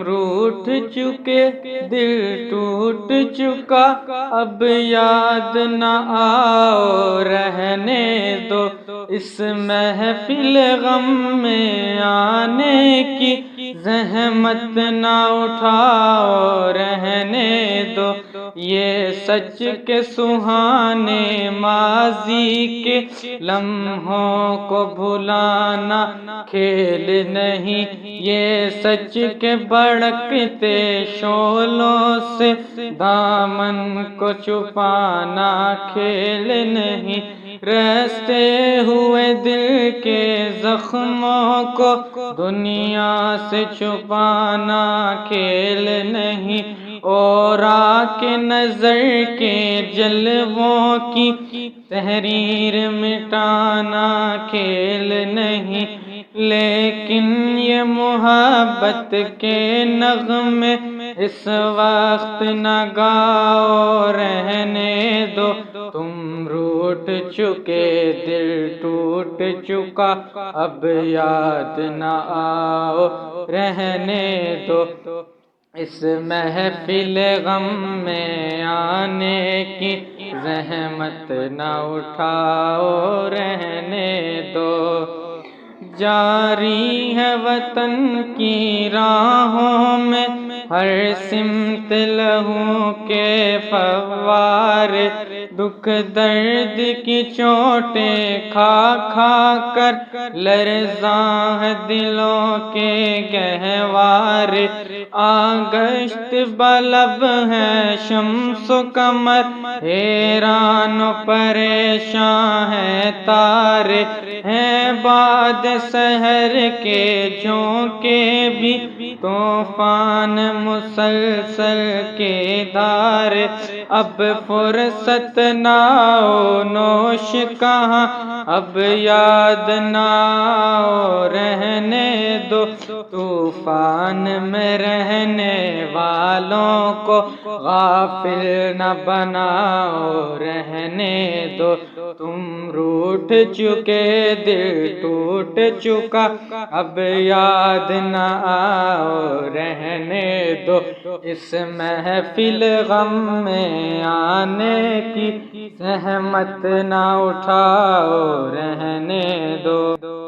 روٹھ چکے دل ٹوٹ چکا اب یاد نہ آؤ رہنے دو اس محفل غم میں آنے کی زحمت نہ اٹھاؤ رہنے دو یہ سچ کے سہانے ماضی کے لمحوں کو بھلانا کھیل نہیں یہ سچ کے بھڑکتے شعلوں سے دامن کو چھپانا کھیل نہیں رستے ہوئے دل کے زخموں کو دنیا سے چھپانا کھیل نہیں اور کے نظر کے جلووں کی تحریر مٹانا کھیل نہیں لیکن یہ محبت کے نغمے اس وقت نہ گاؤ رہنے دو تم روٹھ چکے دل ٹوٹ چکا اب یاد نہ آؤ رہنے دو اس محفل غم میں آنے کی زحمت نہ اٹھاؤ رہنے دو جاری ہے وطن کی راہوں میں ہر سمت لہو کے فوار دکھ درد کی چوٹیں کھا کھا کر لرزاں ہے دلوں کے گہوار آگشت بلب ہے شمس و قمر حیران و پریشان ہے تارے ہیں باد سحر کے جھونکے بھی طوفان مسلسل کے دار اب فرصت نہ ہو نوش کہاں اب یاد نہ ہو رہنے دو طوفان میں رہنے والوں کو غافل نہ بناؤ رہنے دو تم روٹھ چکے دل ٹوٹ چکا اب یاد نہ آؤ رہنے دو اس محفل غم میں آنے کی زحمت نہ اٹھاؤ رہنے دو